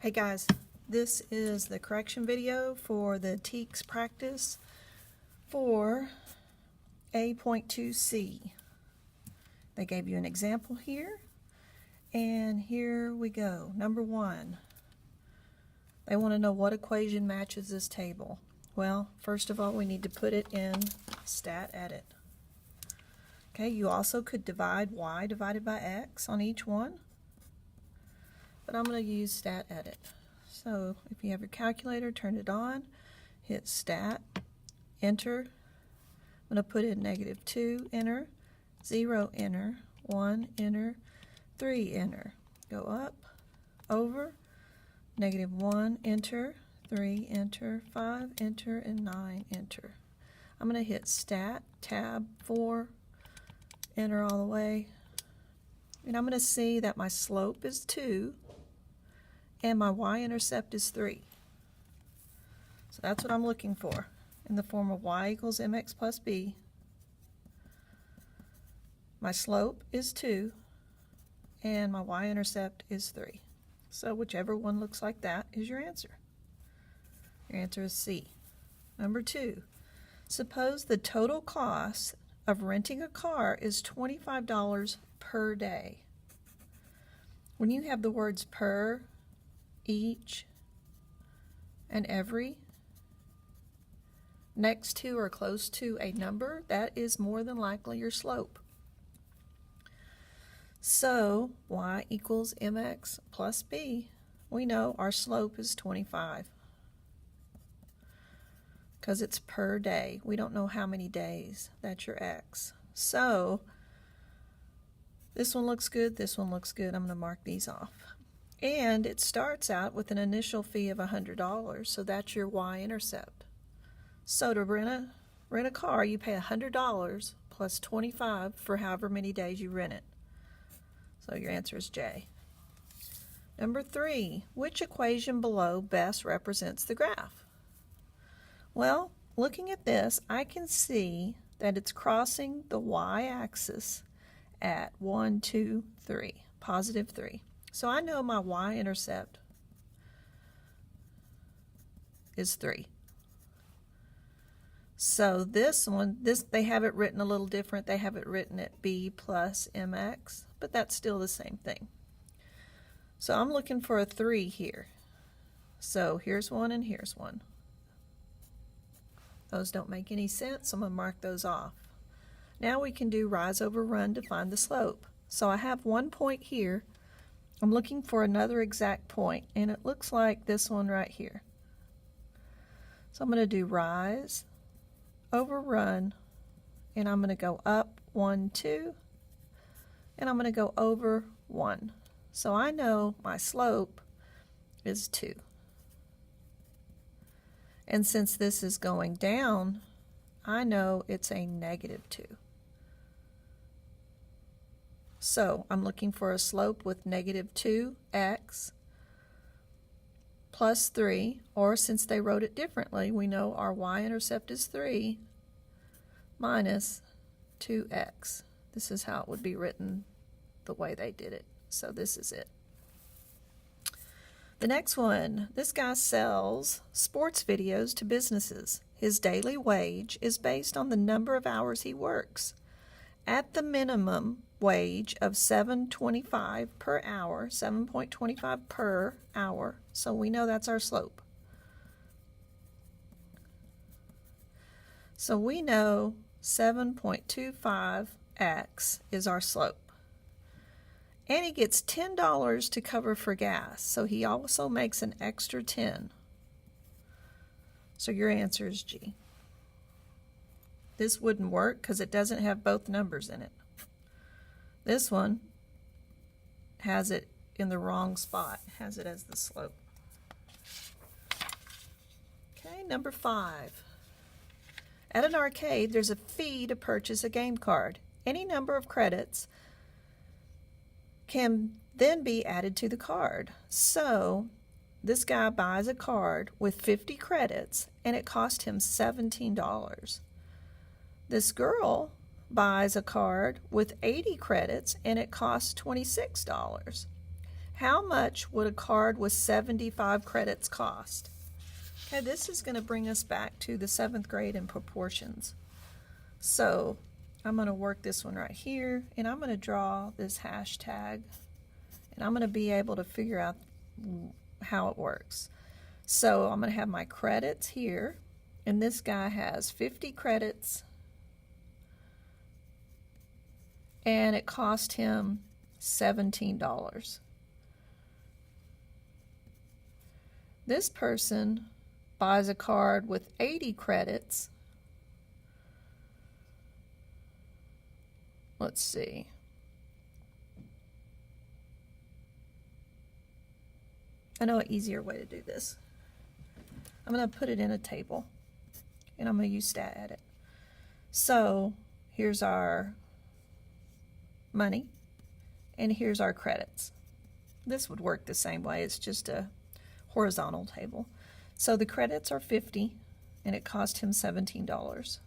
Hey guys, this is the correction video for the TEKS practice for A.2C. They gave you an example here, and here we go. Number 1, they want to know what equation matches this table. Well, first of all, we need to put it in stat edit. Okay, you also could divide y divided by x on each one, but I'm going to use stat edit. So if you have your calculator, turn it on, hit stat, enter. I'm going to put in -2, enter, 0, enter, 1, enter, 3, enter. Go up, over, -1, enter, 3, enter, 5, enter, and 9, enter. I'm going to hit stat, tab, 4, enter all the way, and I'm going to see that my slope is 2 and my y-intercept is 3. So that's what I'm looking for in the form of y equals mx plus b. My slope is 2 and my y-intercept is 3. So whichever one looks like that is your answer. Your answer is C. Number 2, suppose the total cost of renting a car is $25 per day. When you have the words per, each, and every next to or close to a number, that is more than likely your slope. So y equals mx plus b. We know our slope is 25 because it's per day. We don't know how many days. That's your x. So this one looks good, this one looks good. I'm going to mark these off. And it starts out with an initial fee of $100, so that's your y-intercept. So to rent a car, you pay $100 plus $25 for however many days you rent it. So your answer is J. Number 3, which equation below best represents the graph? Well, looking at this, I can see that it's crossing the y-axis at 1, 2, 3, positive 3. So I know my y-intercept is 3. So this one, they have it written a little different. They have it written at b plus mx, but that's still the same thing. So I'm looking for a 3 here. So here's one and here's one. Those don't make any sense, so I'm going to mark those off. Now we can do rise over run to find the slope. So I have one point here. I'm looking for another exact point, and it looks like this one right here. So I'm going to do rise over run, and I'm going to go up 1, 2, and I'm going to go over 1. So I know my slope is 2. And since this is going down, I know it's a -2. So I'm looking for a slope with -2x plus 3, or since they wrote it differently, we know our y-intercept is 3 minus 2x. This is how it would be written the way they did it. So this is it. The next one, this guy sells sports videos to businesses. His daily wage is based on the number of hours he works. At the minimum wage of $7.25 per hour, 7.25 per hour, so we know that's our slope. So we know 7.25x is our slope. And he gets $10 to cover for gas, so he also makes an extra 10. So your answer is G. This wouldn't work because it doesn't have both numbers in it. This one has it in the wrong spot, has it as the slope. Okay, number 5. At an arcade, there's a fee to purchase a game card. Any number of credits can then be added to the card. So this guy buys a card with 50 credits and it cost him $17. This girl buys a card with 80 credits and it costs $26. How much would a card with 75 credits cost? Okay, this is going to bring us back to the 7th grade in proportions. So I'm going to work this one right here, and I'm going to draw this hashtag, and I'm going to be able to figure out how it works. So I'm going to have my credits here, and this guy has 50 credits, and it cost him $17. This person buys a card with 80 credits. Let's see. I know an easier way to do this. I'm going to put it in a table, and I'm going to use stat edit. So here's our money, and here's our credits. This would work the same way. It's just a horizontal table. So the credits are 50, and it cost him $17.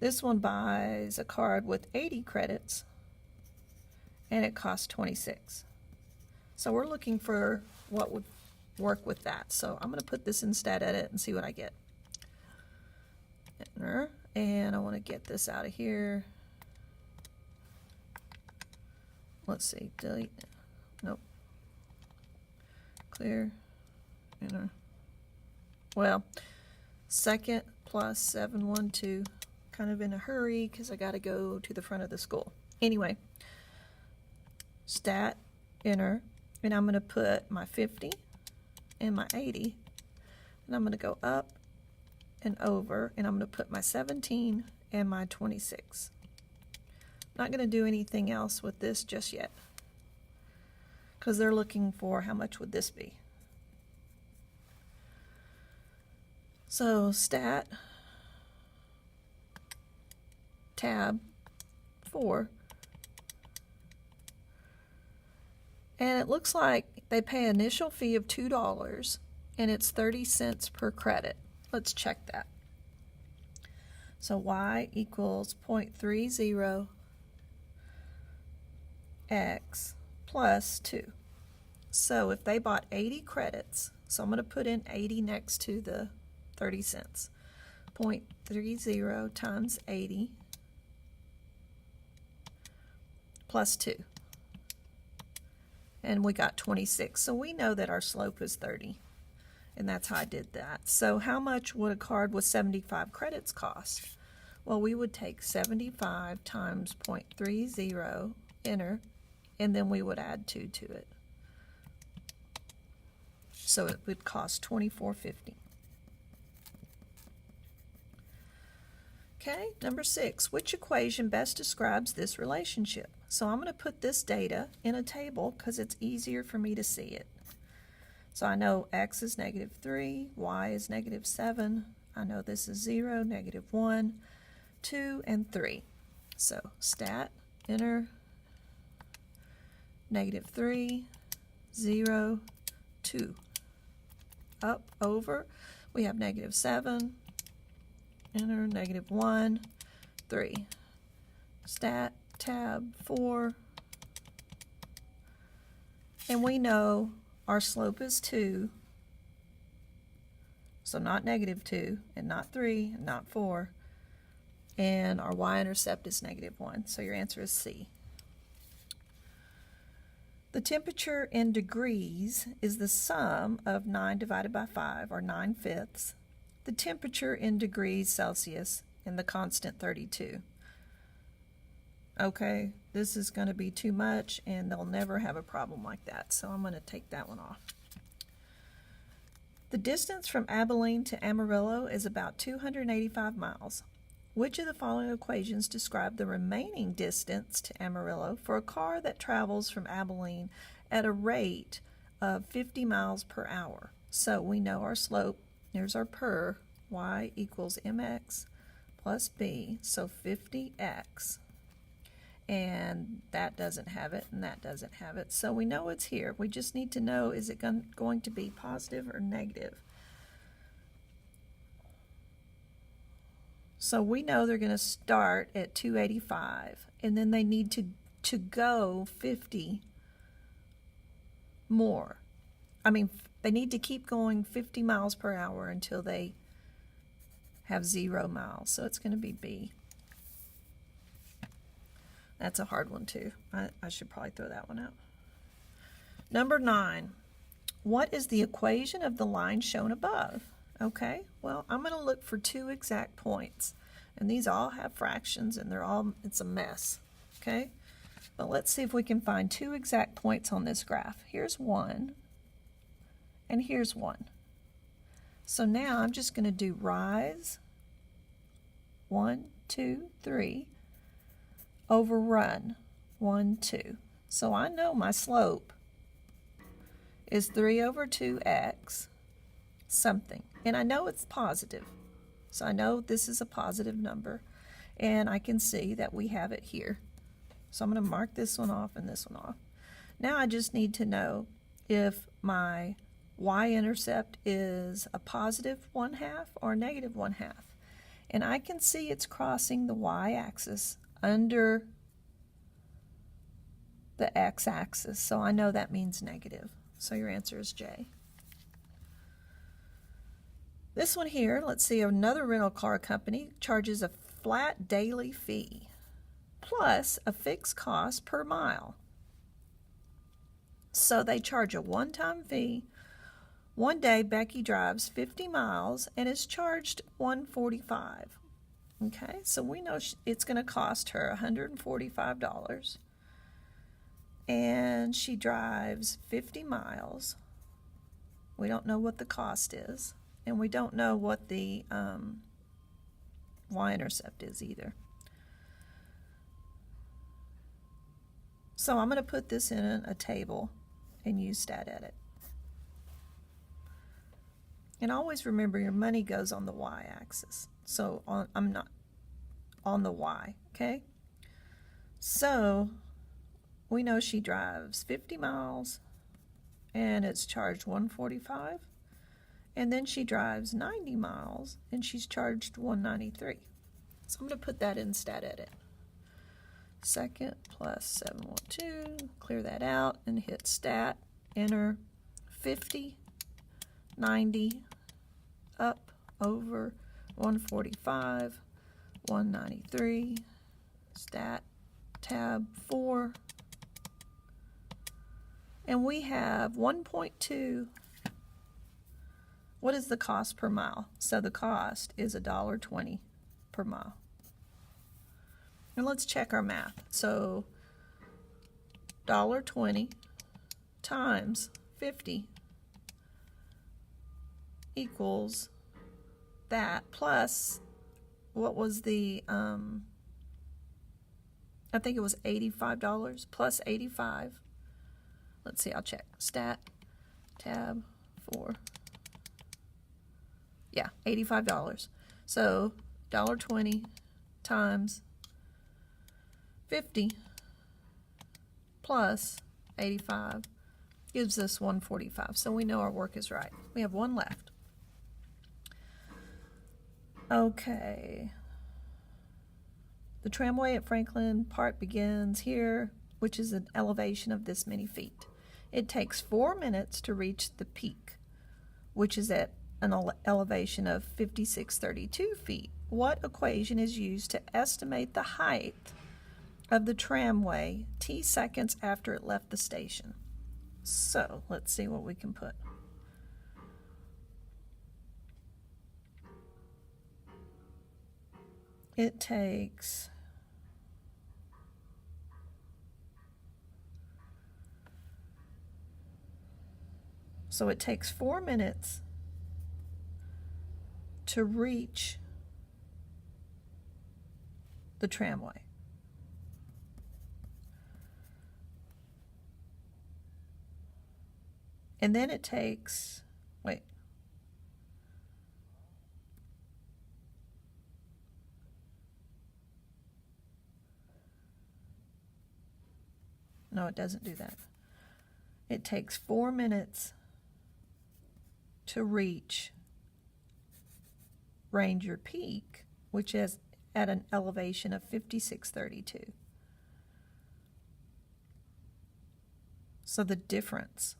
This one buys a card with 80 credits, and it costs 26. So we're looking for what would work with that. So I'm going to put this in stat edit and see what I get. Enter, and I want to get this out of here. Let's see, delete. Nope. Clear. Enter. Well, second plus 712, kind of in a hurry because I got to go to the front of the school. Anyway, stat, enter, and I'm going to put my 50 and my 80, and I'm going to go up and over, and I'm going to put my 17 and my 26. I'm not going to do anything else with this just yet because they're looking for how much would this be. So stat, tab 4, and it looks like they pay an initial fee of $2 and it's 30 cents per credit. Let's check that. So y equals 0.30 x plus 2. So if they bought 80 credits, so I'm going to put in 80 next to the 30 cents. 0.30 times 80 plus 2. And we got 26. So we know that our slope is 30. And that's how I did that. So how much would a card with 75 credits cost? Well, we would take 75 times 0.30, enter, and then we would add 2 to it. So it would cost $24.50. Okay, number 6, which equation best describes this relationship? So I'm going to put this data in a table because it's easier for me to see it. So I know x is -3, y is -7. I know this is 0, -1, 2, and 3. So stat, enter, -3, 0, 2. Up, over, we have -7. Enter, -1, 3. Stat, tab, 4. And we know our slope is 2. So not -2, and not 3, and not 4. And our y-intercept is -1. So your answer is C. The temperature in degrees is the sum of 9 divided by 5, or 9/5. The temperature in degrees Celsius and the constant 32. Okay, this is going to be too much, and they'll never have a problem like that, so I'm going to take that one off. The distance from Abilene to Amarillo is about 285 miles. Which of the following equations describe the remaining distance to Amarillo for a car that travels from Abilene at a rate of 50 miles per hour? So we know our slope. Here's our per, y equals mx plus b, so 50x. And that doesn't have it, and that doesn't have it. So we know it's here. We just need to know, is it going to be positive or negative? So we know they're going to start at 285, 85, and then they need to go 50 more. They need to keep going 50 miles per hour until they have 0 miles. So it's going to be B. That's a hard one too. I should probably throw that one out. Number 9. What is the equation of the line shown above? Okay, well, I'm going to look for 2 exact points. And these all have fractions, and it's a mess. Okay? But let's see if we can find 2 exact points on this graph. Here's 1, and here's 1. So now I'm just going to do rise, 1, 2, 3, over run, 1, 2. So I know my slope is 3 over 2x something. And I know it's positive. So I know this is a positive number. And I can see that we have it here. So I'm going to mark this one off and this one off. Now I just need to know if my y-intercept is a positive 1/2 or a negative 1/2. And I can see it's crossing the y-axis under the x-axis. So I know that means negative. So your answer is J. This one here, let's see, another rental car company charges a flat daily fee plus a fixed cost per mile. So they charge a one-time fee. One day Becky drives 50 miles and is charged $145. Okay, so we know it's going to cost her $145. And she drives 50 miles. We don't know what the cost is, and we don't know what the y-intercept is either. So I'm going to put this in a table and use stat edit. And always remember your money goes on the y-axis. So I'm not on the y, okay? So we know she drives 50 miles and it's charged $145. And then she drives 90 miles and she's charged $193. So I'm going to put that in stat edit. Second plus 712, clear that out and hit stat, enter 50, 90, up, over, 145, 193, stat, tab 4, and we have 1.2. What is the cost per mile? So the cost is $1.20 per mile. And let's check our math. So $1.20 times 50 equals that plus, what was the, I think it was $85 plus 85. Let's see, I'll check. Stat, tab 4. Yeah, $85. So $1.20 times 50 plus 85 gives us 145. So we know our work is right. We have one left. Okay. The tramway at Franklin Park begins here, which is an elevation of this many feet. It takes 4 minutes to reach the peak, which is at an elevation of 5,632 feet. What equation is used to estimate the height of the tramway t seconds after it left the station? So let's see what we can put. It takes it takes 4 minutes to reach the tramway. And then it takes, wait. No, it doesn't do that. It takes 4 minutes to reach Ranger Peak, which is at an elevation of 5,632. So the difference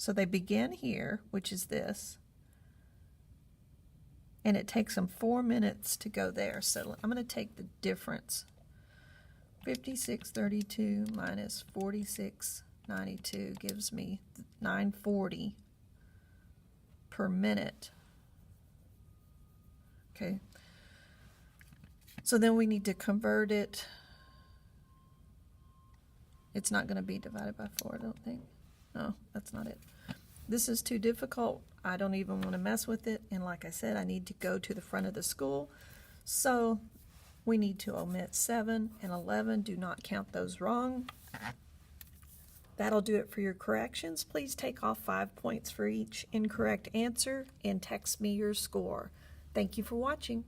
So they begin here, which is this, and it takes them 4 minutes to go there. So I'm going to take the difference. 5632 minus 4692 gives me 940 per minute. Okay. So then we need to convert it. It's not going to be divided by 4, I don't think. No, that's not it. This is too difficult. I don't even want to mess with it. And like I said, I need to go to the front of the school. So we need to omit 7 and 11. Do not count those wrong. That'll do it for your corrections. Please take off 5 points for each incorrect answer and text me your score. Thank you for watching.